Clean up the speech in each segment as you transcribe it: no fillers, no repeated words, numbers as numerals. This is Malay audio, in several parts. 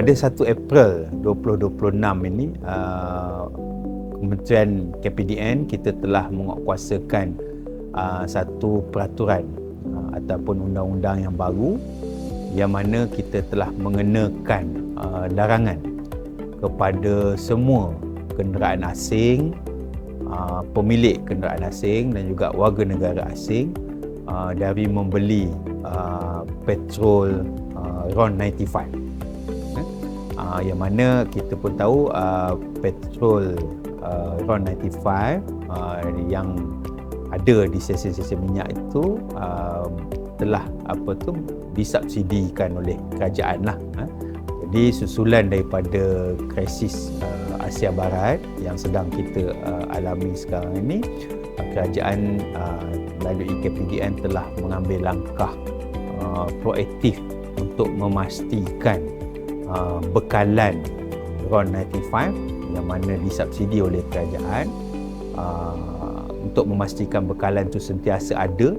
pada 1 April 2026 ini Kementerian KPDN kita telah menguatkuasakan satu peraturan ataupun undang-undang yang baru yang mana kita telah mengenakan larangan kepada semua kenderaan asing, pemilik kenderaan asing dan juga warga negara asing dari membeli petrol RON 95. Yang mana kita pun tahu petrol RON 95 yang ada di stesen-stesen minyak itu telah disubsidikan oleh kerajaan lah. Jadi susulan daripada krisis Asia Barat yang sedang kita alami sekarang ini, kerajaan melalui KPDN telah mengambil langkah proaktif untuk memastikan bekalan RON 95 yang mana disubsidi oleh kerajaan, untuk memastikan bekalan itu sentiasa ada,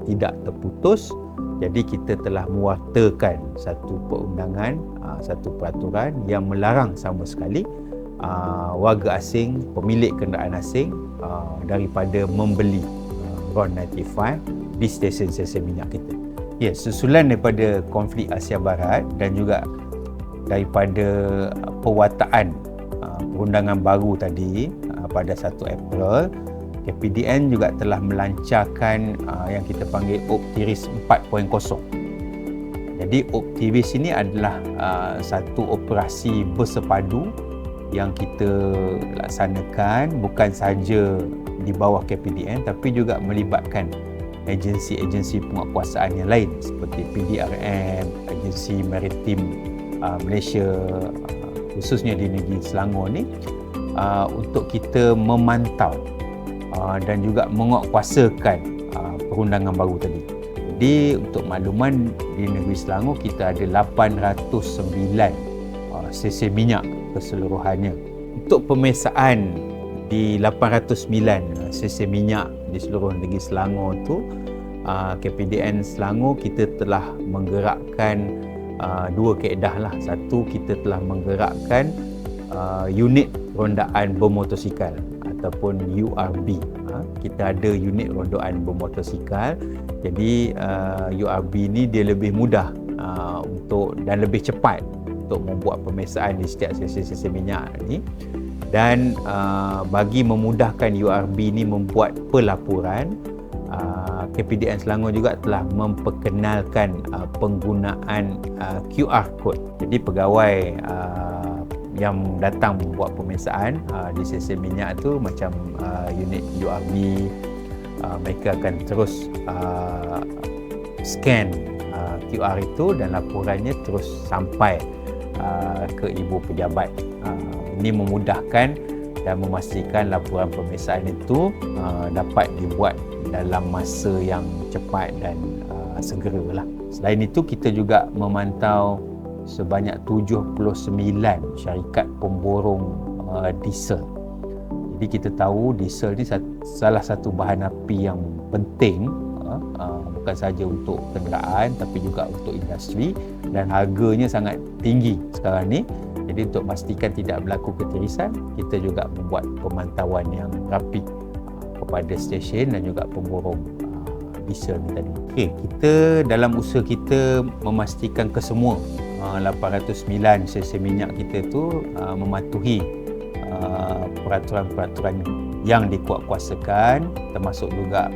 tidak terputus. Jadi kita telah mewartakan satu perundangan, satu peraturan yang melarang sama sekali warga asing, pemilik kenderaan asing daripada membeli RON 95 di stesen-stesen minyak kita. Ya, susulan daripada konflik Asia Barat dan juga daripada pewartaan perundangan baru tadi pada 1 April, KPDN juga telah melancarkan yang kita panggil Optiris 4.0. Jadi Optiris ini adalah satu operasi bersepadu yang kita laksanakan bukan saja di bawah KPDN tapi juga melibatkan agensi-agensi penguatkuasaan yang lain seperti PDRM, Agensi Maritim Malaysia, khususnya di negeri Selangor ni, untuk kita memantau dan juga menguatkuasakan perundangan baru tadi. Jadi untuk makluman, di negeri Selangor kita ada 809 stesen minyak keseluruhannya. Untuk pemeriksaan di 809 stesen minyak di seluruh negeri Selangor tu, KPDN Selangor kita telah menggerakkan dua kaedah lah. Satu, kita telah menggerakkan unit rondaan bermotosikal ataupun URB. Kita ada unit rondaan bermotosikal. Jadi URB ni dia lebih mudah untuk dan lebih cepat untuk membuat pemeriksaan di setiap stesen minyak ni. Dan bagi memudahkan URB ni membuat pelaporan, KPDN Selangor juga telah memperkenalkan penggunaan QR code. Jadi pegawai yang datang membuat pemeriksaan di stesen minyak tu macam unit URB, mereka akan terus scan QR itu dan laporannya terus sampai ke ibu pejabat. Ini memudahkan dan memastikan laporan pemeriksaan itu dapat dibuat dalam masa yang cepat dan segeralah. Selain itu, kita juga memantau sebanyak 79 syarikat pemborong diesel. Jadi kita tahu diesel ni salah satu bahan api yang penting, bukan sahaja untuk kenderaan tapi juga untuk industri, dan harganya sangat tinggi sekarang ni. Jadi untuk memastikan tidak berlaku ketirisan, kita juga membuat pemantauan yang rapi kepada stesen dan juga pemborong diesel ni tadi. Okey, kita dalam usaha kita memastikan kesemua 809 stesen minyak kita tu mematuhi peraturan-peraturan yang dikuatkuasakan, termasuk juga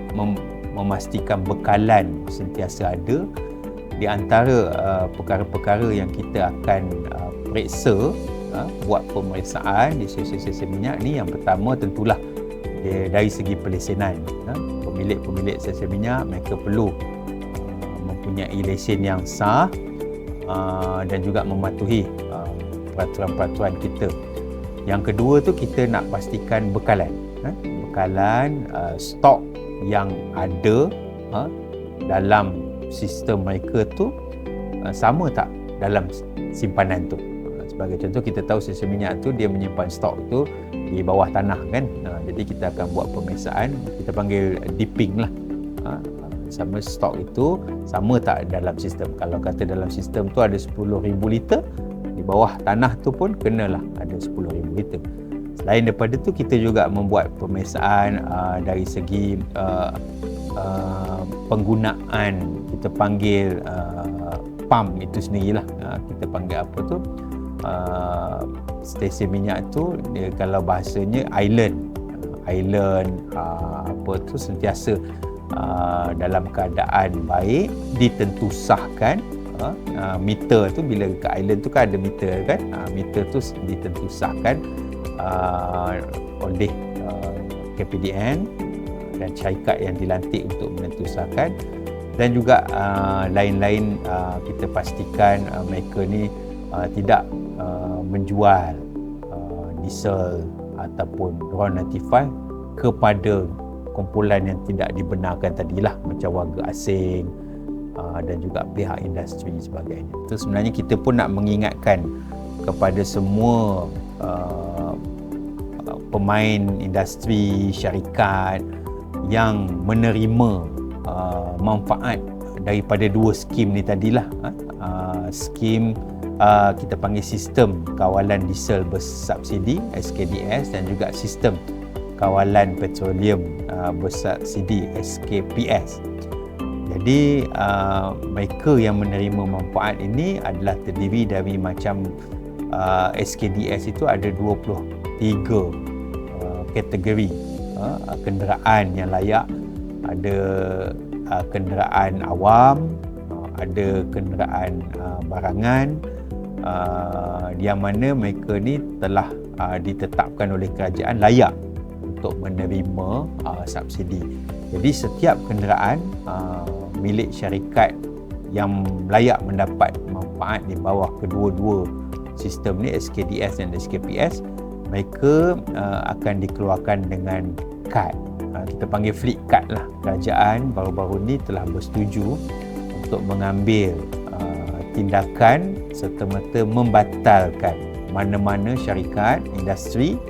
memastikan bekalan sentiasa ada. Di antara perkara-perkara yang kita akan periksa buat pemeriksaan di stesen minyak ni, yang pertama tentulah dari segi pelesenan. Pemilik stesen minyak mereka perlu mempunyai lesen yang sah dan juga mematuhi peraturan-peraturan kita. Yang kedua tu, kita nak pastikan bekalan. Bekalan stok yang ada dalam sistem mereka tu sama tak dalam simpanan tu. Sebagai contoh, kita tahu stesen minyak tu dia menyimpan stok tu di bawah tanah kan. Jadi kita akan buat pemeriksaan, kita panggil dipping lah. Sama stok itu sama tak dalam sistem. Kalau kata dalam sistem tu ada 10,000 liter, di bawah tanah tu pun kenalah ada 10,000 liter. Selain daripada tu, kita juga membuat pemeriksaan dari segi penggunaan, kita panggil pump itu sendirilah. Kita panggil apa tu, stesen minyak tu, dia kalau bahasanya island apa tu sentiasa dalam keadaan baik, ditentusahkan. Meter tu, bila ke island tu kan ada meter kan, meter tu ditentusahkan oleh KPDN dan syarikat yang dilantik untuk menentusahkan, dan juga lain-lain kita pastikan mereka ni tidak menjual diesel ataupun RON95 kepada kumpulan yang tidak dibenarkan tadilah, macam warga asing dan juga pihak industri sebagainya. Itu sebenarnya kita pun nak mengingatkan kepada semua pemain industri, syarikat yang menerima manfaat daripada dua skim ni tadilah. Skim kita panggil Sistem Kawalan Diesel Bersubsidi SKDS, dan juga Sistem Kawalan Petroleum Bersubsidi SKPS. Jadi mereka yang menerima manfaat ini adalah terdiri dari macam SKDS itu ada 23 kategori kenderaan yang layak. Ada kenderaan awam, ada kenderaan barangan, yang mana mereka ni telah ditetapkan oleh kerajaan layak untuk menerima subsidi. Jadi setiap kenderaan milik syarikat yang layak mendapat manfaat di bawah kedua-dua sistem ni, SKDS dan SKPS, mereka akan dikeluarkan dengan kad. Kita panggil fleet card lah. Kerajaan baru-baru ni telah bersetuju untuk mengambil tindakan serta-merta membatalkan mana-mana syarikat industri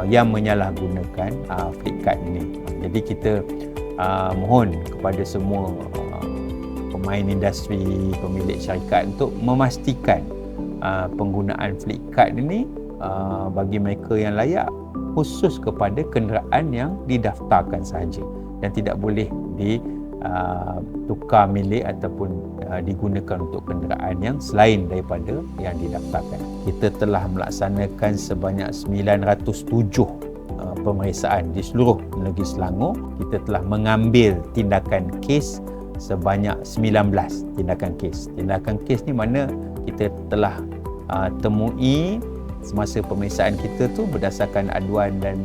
yang menyalahgunakan fleet card ini. Jadi kita mohon kepada semua pemain industri, pemilik syarikat untuk memastikan penggunaan fleet card ini bagi mereka yang layak, khusus kepada kenderaan yang didaftarkan sahaja, dan tidak boleh ditukar milik ataupun digunakan untuk kenderaan yang selain daripada yang didaftarkan. Kita telah melaksanakan sebanyak 907 pemeriksaan di seluruh negeri Selangor. Kita telah mengambil tindakan kes sebanyak 19 tindakan kes. Tindakan kes ni mana kita telah temui semasa pemeriksaan kita tu, berdasarkan aduan dan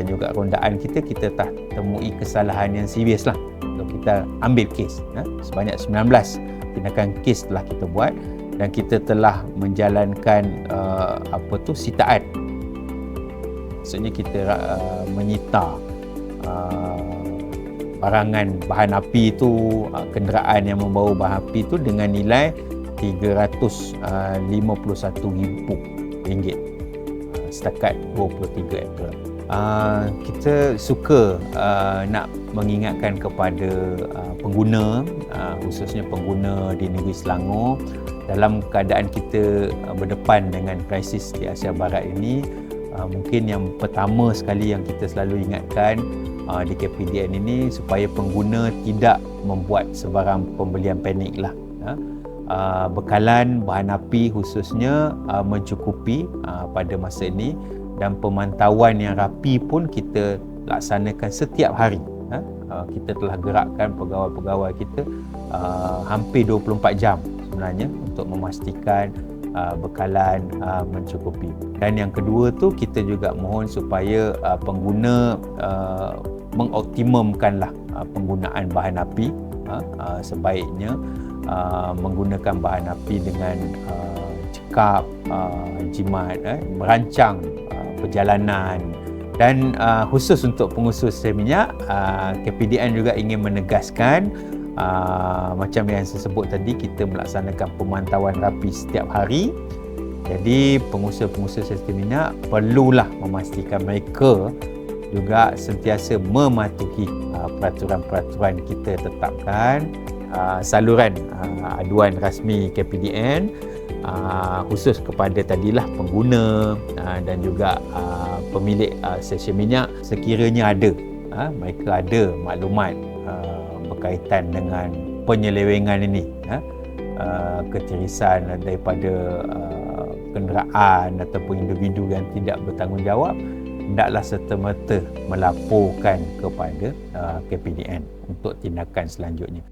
juga rondaan kita telah temui kesalahan yang serius lah. So, kita ambil kes sebanyak 19 tindakan kes telah kita buat, dan kita telah menjalankan sitaan. Maksudnya kita menyita barangan bahan api itu, kenderaan yang membawa bahan api itu dengan nilai RM351,000 setakat 23 April. Kita suka nak mengingatkan kepada pengguna, khususnya pengguna di negeri Selangor, dalam keadaan kita berdepan dengan krisis di Asia Barat ini. Mungkin yang pertama sekali yang kita selalu ingatkan di KPDN ini, supaya pengguna tidak membuat sebarang pembelian panik lah. Bekalan bahan api khususnya mencukupi pada masa ini, dan pemantauan yang rapi pun kita laksanakan setiap hari. Kita telah gerakkan pegawai-pegawai kita hampir 24 jam sebenarnya untuk memastikan bekalan mencukupi. Dan yang kedua tu, kita juga mohon supaya pengguna mengoptimumkanlah penggunaan bahan api. Sebaiknya menggunakan bahan api dengan cekap, jimat, merancang perjalanan. Dan khusus untuk pengusaha sesi minyak, KPDN juga ingin menegaskan, macam yang saya sebut tadi, kita melaksanakan pemantauan rapi setiap hari. Jadi pengusaha-pengusaha sesi minyak perlulah memastikan mereka juga sentiasa mematuhi peraturan-peraturan kita tetapkan. Saluran aduan rasmi KPDN khusus kepada tadilah pengguna dan juga pemilik stesen minyak. Sekiranya ada mereka ada maklumat berkaitan dengan penyelewengan ini, ketirisan daripada kenderaan ataupun individu yang tidak bertanggungjawab, hendaklah serta-merta melaporkan kepada KPDN untuk tindakan selanjutnya.